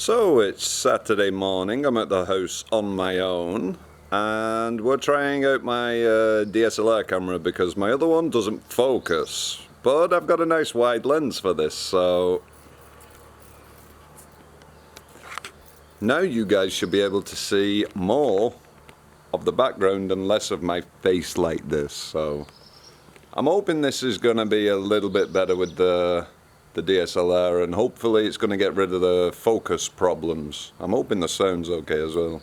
So it's Saturday morning, I'm at the house on my own and we're trying out my DSLR camera because my other one doesn't focus, but I've got a nice wide lens for this, so now you guys should be able to see more of the background and less of my face like this. So I'm hoping this is going to be a little bit better with the DSLR, and hopefully it's going to get rid of the focus problems. I'm hoping the sound's okay as well.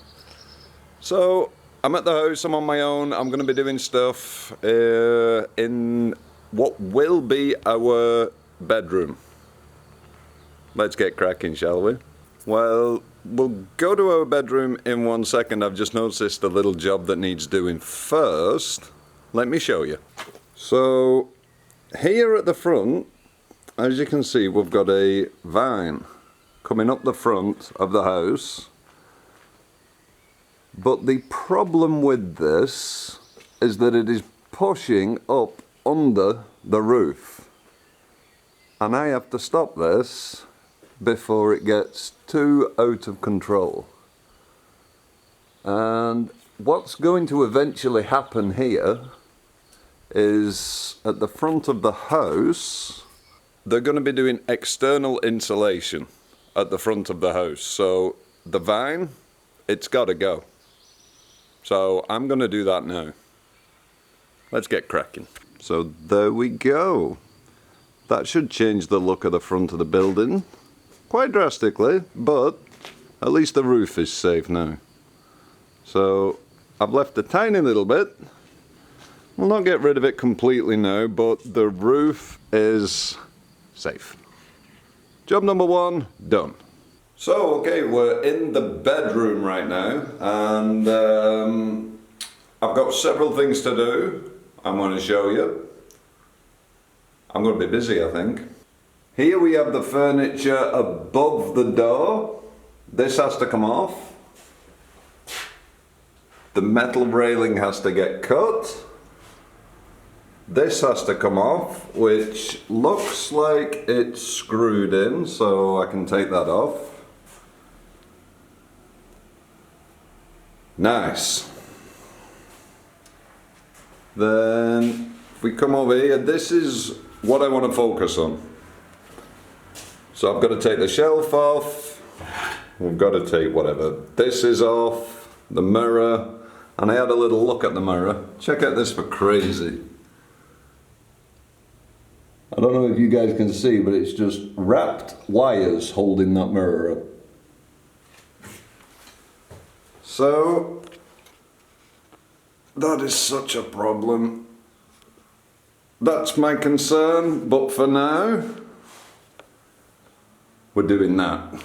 So I'm at the house, I'm on my own, I'm going to be doing stuff in what will be our bedroom. Let's get cracking, shall we? Well, we'll go to our bedroom in 1 second. I've just noticed a little job that needs doing first. Let me show you. So here at the front, as you can see, we've got a vine coming up the front of the house. But the problem with this is that it is pushing up under the roof. And I have to stop this before it gets too out of control. And what's going to eventually happen here is at the front of the house, they're going to be doing external insulation at the front of the house. So the vine, it's got to go. So I'm going to do that now. Let's get cracking. So there we go. That should change the look of the front of the building quite drastically, but at least the roof is safe now. So I've left a tiny little bit. We'll not get rid of it completely now, but the roof is safe. Job number one, done. So, okay, we're in the bedroom right now, and I've got several things to do. I'm going to show you. I'm going to be busy, I think. Here we have the furniture above the door. This has to come off. The metal railing has to get cut. This has to come off, which looks like it's screwed in, so I can take that off. Nice. Then, if we come over here, this is what I want to focus on. So I've got to take the shelf off. We've got to take whatever. This is off, the mirror, and I had a little look at the mirror. Check out this for crazy. I don't know if you guys can see, but it's just wrapped wires holding that mirror up. So, that is such a problem. That's my concern, but for now, we're doing that.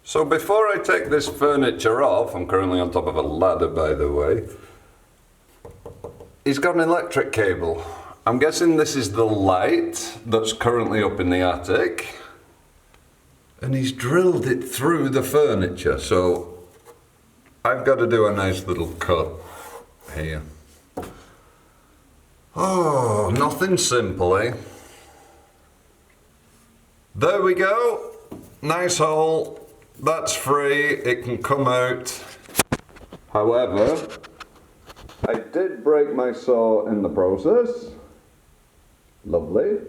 So before I take this furniture off, I'm currently on top of a ladder, by the way. It's got an electric cable. I'm guessing this is the light that's currently up in the attic, and he's drilled it through the furniture, so I've got to do a nice little cut here. Oh, nothing simple, eh? There we go. Nice hole. That's free. It can come out. However, I did break my saw in the process. Lovely.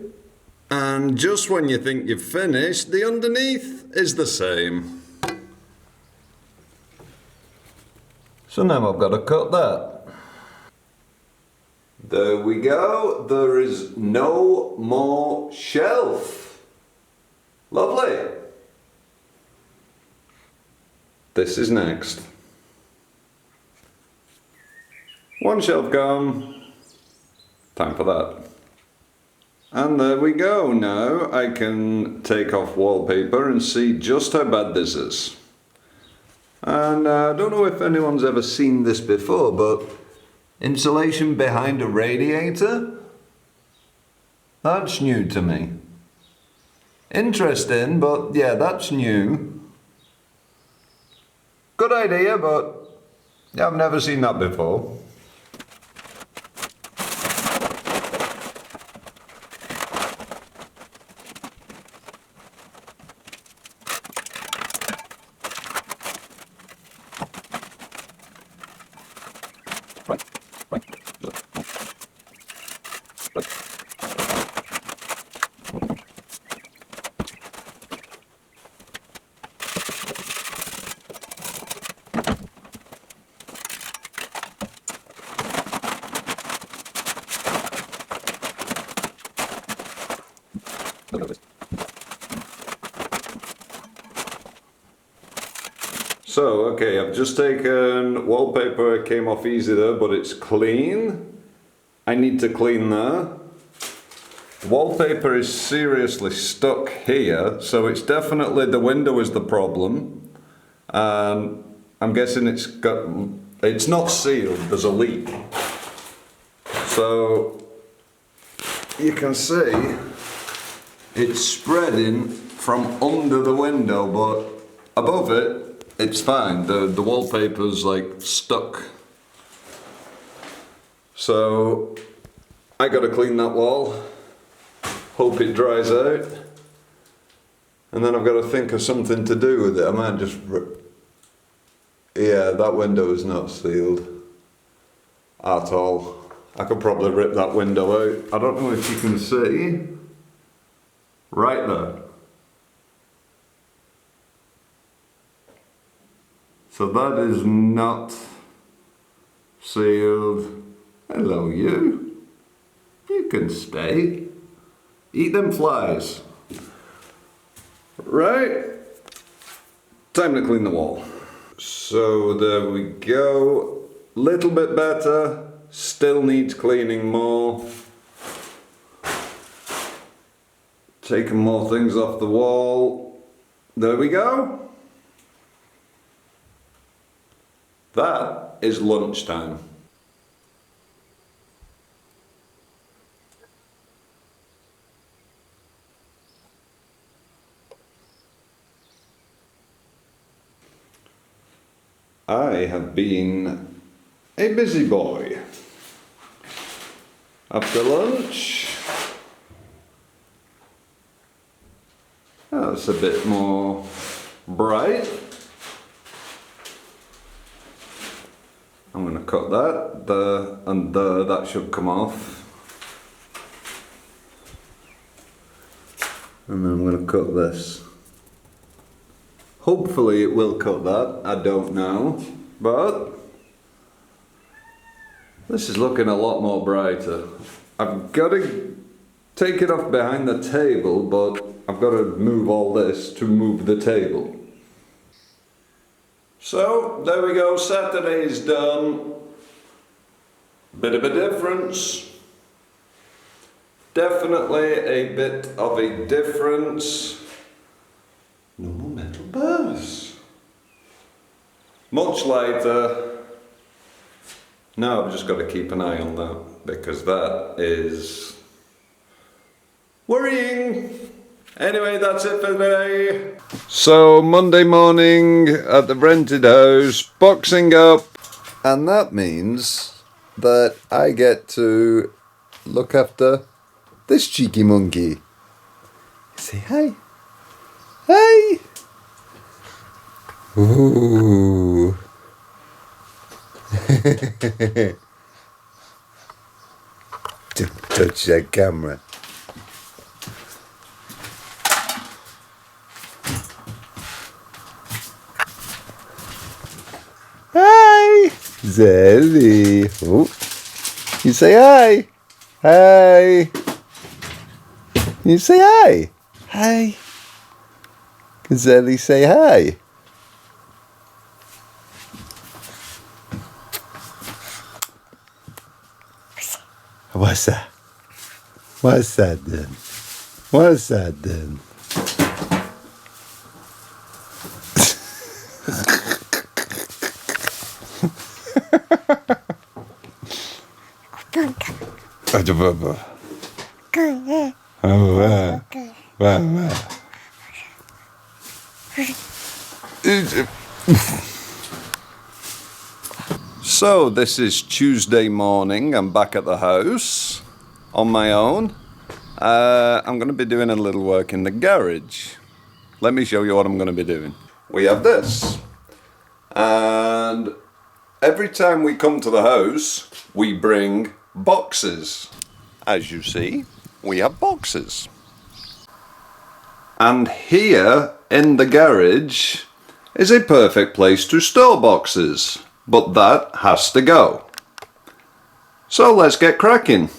And just when you think you've finished, the underneath is the same. So now I've got to cut that. There we go. There is no more shelf. Lovely. This is next. One shelf gone. Time for that. And there we go. Now I can take off wallpaper and see just how bad this is. And I don't know if anyone's ever seen this before, but insulation behind a radiator? That's new to me. Interesting, but yeah, that's new. Good idea, but yeah, I've never seen that before. So, okay, I've just taken wallpaper, it came off easy there, but it's clean. I need to clean there. The wallpaper is seriously stuck here, so it's definitely the window is the problem. And I'm guessing it's not sealed, there's a leak. So, you can see it's spreading from under the window, but above it, it's fine. The wallpaper's like stuck. So I gotta clean that wall, hope it dries out, and then I've got to think of something to do with it. I might just yeah, that window is not sealed at all. I could probably rip that window out. I don't know if you can see right there. So that is not sealed. Hello you. You can stay. Eat them flies. Right. Time to clean the wall. So there we go. Little bit better. Still needs cleaning more. Taking more things off the wall. There we go. That is lunchtime. I have been a busy boy. After lunch, that's a bit more bright. I'm going to cut that, there and there, that should come off. And then I'm going to cut this. Hopefully it will cut that, I don't know, but this is looking a lot more brighter. I've got to take it off behind the table, but I've got to move all this to move the table. So, there we go, Saturday is done. Bit of a difference. Definitely a bit of a difference. No more metal bars. Much lighter. Now I've just got to keep an eye on that, because that is worrying. Anyway, that's it for today. So, Monday morning at the rented house, boxing up. And that means that I get to look after this cheeky monkey. Say hi. Hi. Ooh. Don't touch that camera. Hi, Zelly. Oh, you say hi. Hi. You say hi. Hi. Zelly, say hi. What's that? What's that then? What's that then? So this is Tuesday morning. I'm back at the house on my own. I'm going to be doing a little work in the garage. Let me show you what I'm going to be doing. We have this, and Every time we come to the house, we bring boxes. As you see, we have boxes. And here in the garage is a perfect place to store boxes, but that has to go. So let's get cracking.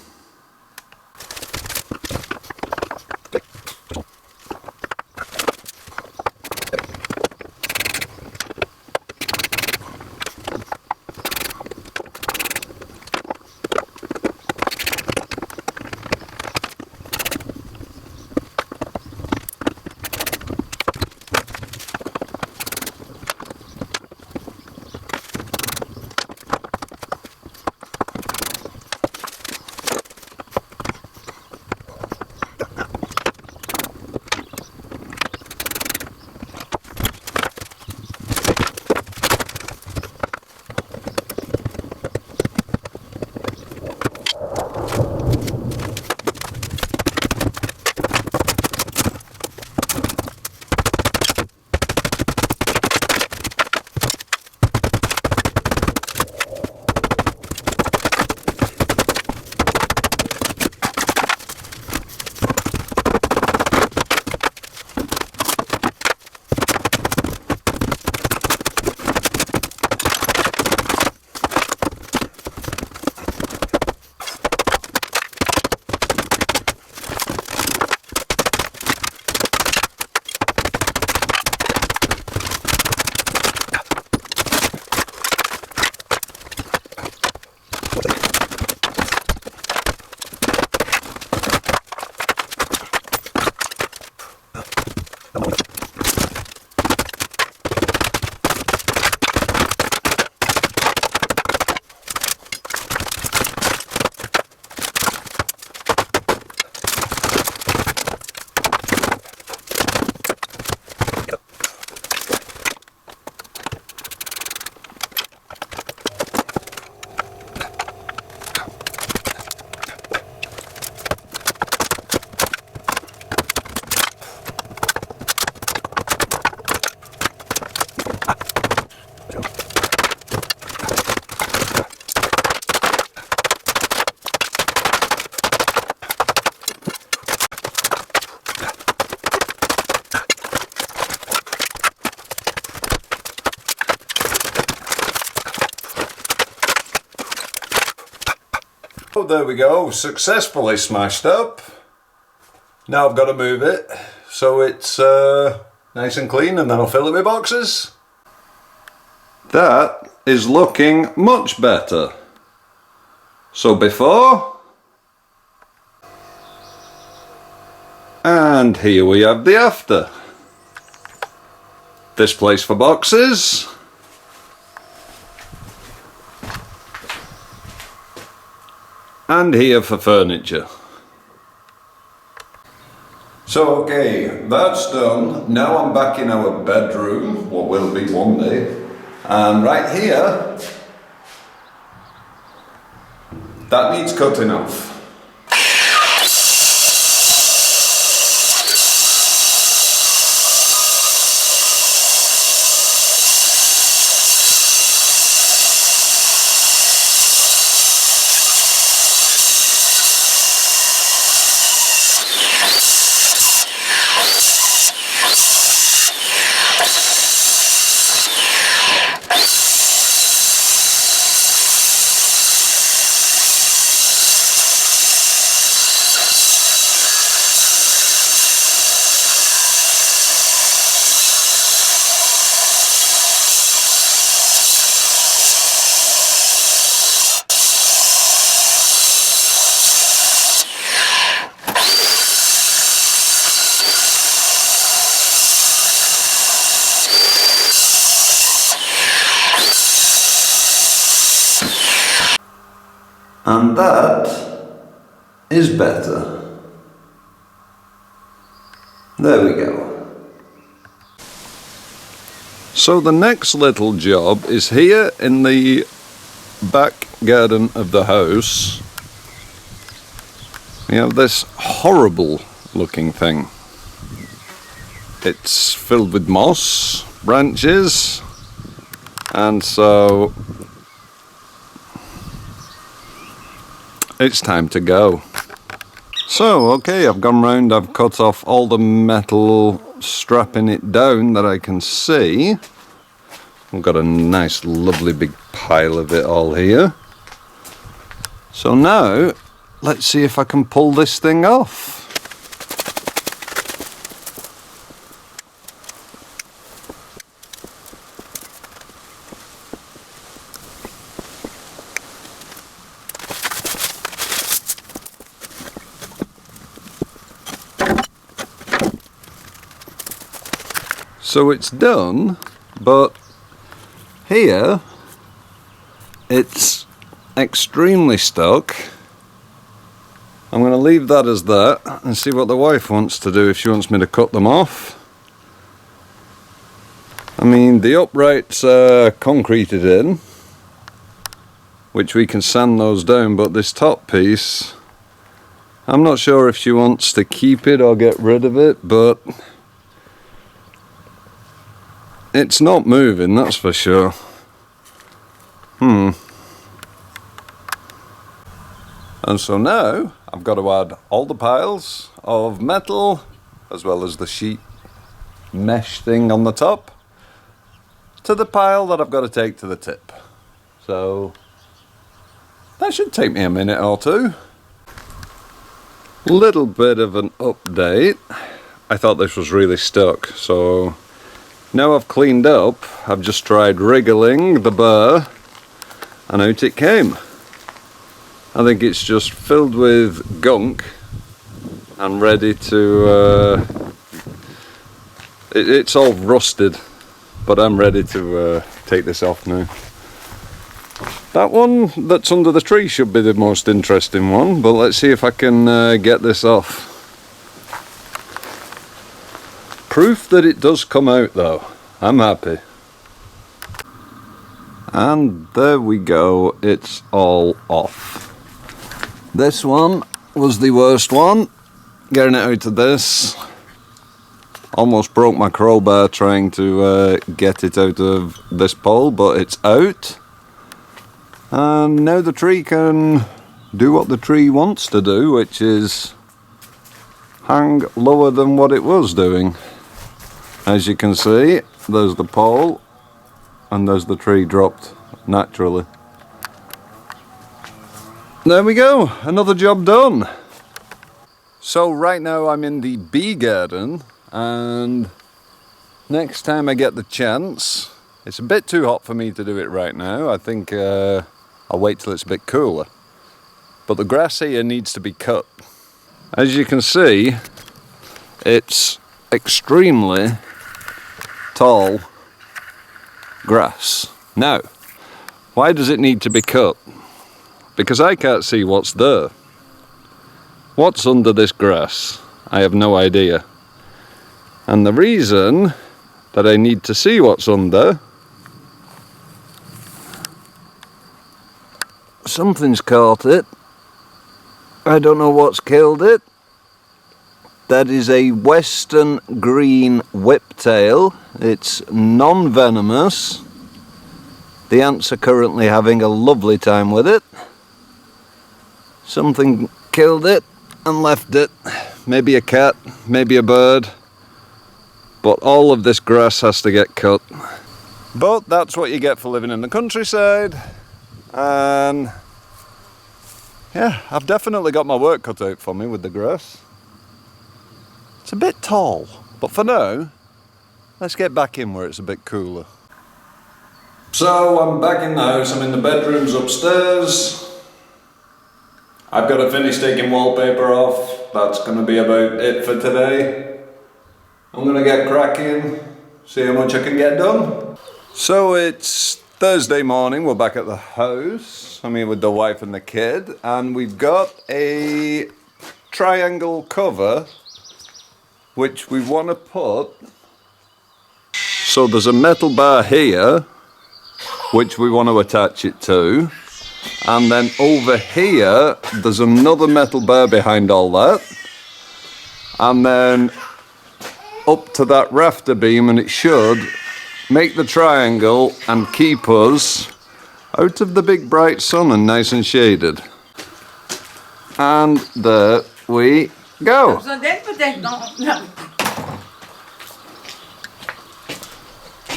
Oh, there we go, successfully smashed up. Now I've got to move it so it's nice and clean, and then I'll fill it with boxes. That is looking much better. So before, and here we have the after. This place for boxes. And here for furniture. So okay, that's done. Now I'm back in our bedroom, what will be one day. And right here, that needs cutting off. And that is better. There we go. So the next little job is here in the back garden of the house. We have this horrible looking thing. It's filled with moss, branches, and so it's time to go. So, okay, I've gone round, I've cut off all the metal strapping it down that I can see. We've got a nice, lovely big pile of it all here. So now, let's see if I can pull this thing off. So it's done, but here it's extremely stuck. I'm going to leave that as that and see what the wife wants to do, if she wants me to cut them off. I mean, the uprights are concreted in, which we can sand those down, but this top piece, I'm not sure if she wants to keep it or get rid of it, but it's not moving, that's for sure. And so now I've got to add all the piles of metal as well as the sheet mesh thing on the top to the pile that I've got to take to the tip. So that should take me a minute or two. Little bit of an update. I thought this was really stuck, so now I've cleaned up, I've just tried wriggling the bar and out it came. I think it's just filled with gunk and ready to, it's all rusted, but I'm ready to take this off now. That one that's under the tree should be the most interesting one, but let's see if I can get this off. Proof that it does come out though. I'm happy. And there we go, it's all off. This one was the worst one. Getting it out of this. Almost broke my crowbar trying to get it out of this pole, but it's out. And now the tree can do what the tree wants to do, which is hang lower than what it was doing. As you can see, there's the pole and there's the tree dropped naturally. There we go, another job done. So right now I'm in the bee garden, and next time I get the chance, it's a bit too hot for me to do it right now. I think I'll wait till it's a bit cooler. But the grass here needs to be cut. As you can see, it's extremely tall grass. Now, why does it need to be cut? Because I can't see what's there. What's under this grass? I have no idea. And the reason that I need to see what's under, something's caught it. I don't know what's killed it. That is a western green whiptail. It's non-venomous. The ants are currently having a lovely time with it. Something killed it and left it. Maybe a cat, maybe a bird. But all of this grass has to get cut. But that's what you get for living in the countryside. And yeah, I've definitely got my work cut out for me with the grass. It's a bit tall, but for now, let's get back in where it's a bit cooler. So I'm back in the house, I'm in the bedrooms upstairs. I've got to finish taking wallpaper off. That's going to be about it for today. I'm going to get cracking, see how much I can get done. So it's Thursday morning, we're back at the house. I'm here with the wife and the kid, and we've got a triangle cover which we want to put. So there's a metal bar here which we want to attach it to, and then over here there's another metal bar behind all that, and then up to that rafter beam, and it should make the triangle and keep us out of the big bright sun and nice and shaded. And there we go.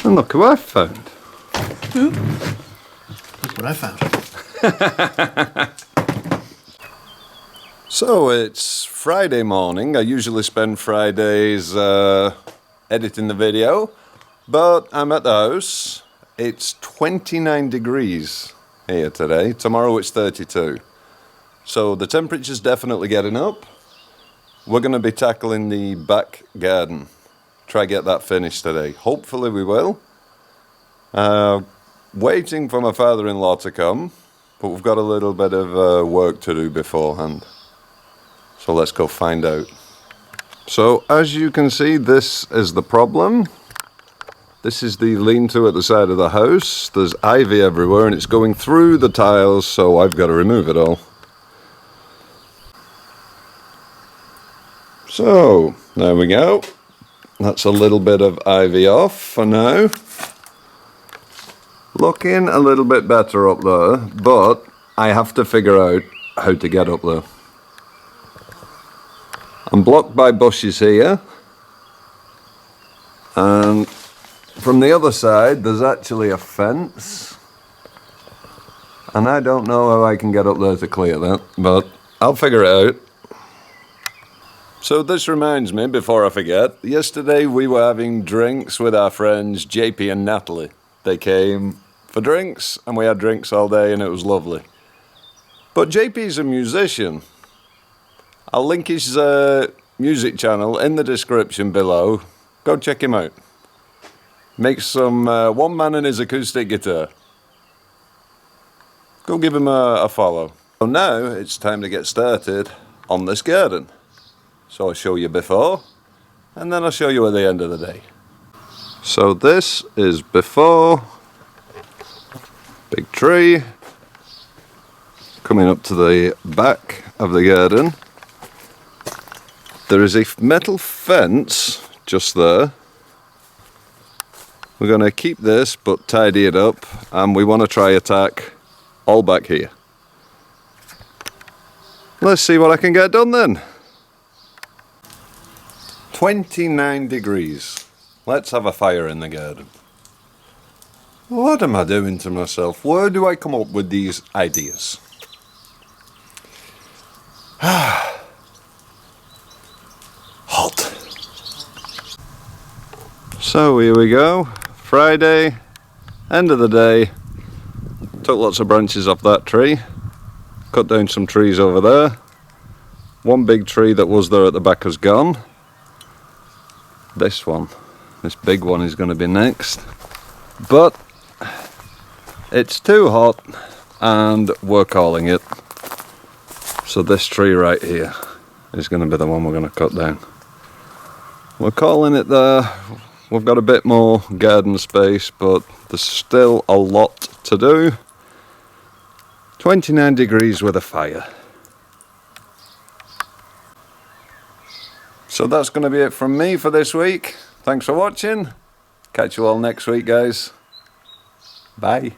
And look who I found. Who? That's what I found. So it's Friday morning. I usually spend Fridays editing the video, but I'm at the house. It's 29 degrees here today. Tomorrow it's 32. So the temperature's definitely getting up. We're going to be tackling the back garden. Try get that finished today. Hopefully we will. Waiting for my father-in-law to come, but we've got a little bit of work to do beforehand. So let's go find out. So as you can see, this is the problem. This is the lean-to at the side of the house. There's ivy everywhere and it's going through the tiles, so I've got to remove it all. So, there we go. That's a little bit of ivy off for now. Looking a little bit better up there, but I have to figure out how to get up there. I'm blocked by bushes here. And from the other side, there's actually a fence. And I don't know how I can get up there to clear that, but I'll figure it out. So this reminds me, before I forget, yesterday we were having drinks with our friends JP and Natalie. They came for drinks, and we had drinks all day, and it was lovely. But JP's a musician. I'll link his music channel in the description below. Go check him out. Makes some one man and his acoustic guitar. Go give him a follow. So now it's time to get started on this garden. So I'll show you before, and then I'll show you at the end of the day. So this is before. Big tree. Coming up to the back of the garden. There is a metal fence just there. We're going to keep this but tidy it up, and we want to try attack all back here. Let's see what I can get done then. 29 degrees. Let's have a fire in the garden. What am I doing to myself? Where do I come up with these ideas? Hot. So here we go. Friday, end of the day. Took lots of branches off that tree. Cut down some trees over there. One big tree that was there at the back has gone. This big one is going to be next. But it's too hot and we're calling it. So this tree right here is going to be the one we're going to cut down. We're calling it there. We've got a bit more garden space, but there's still a lot to do. 29 degrees with a fire. So that's going to be it from me for this week. Thanks for watching. Catch you all next week, guys. Bye.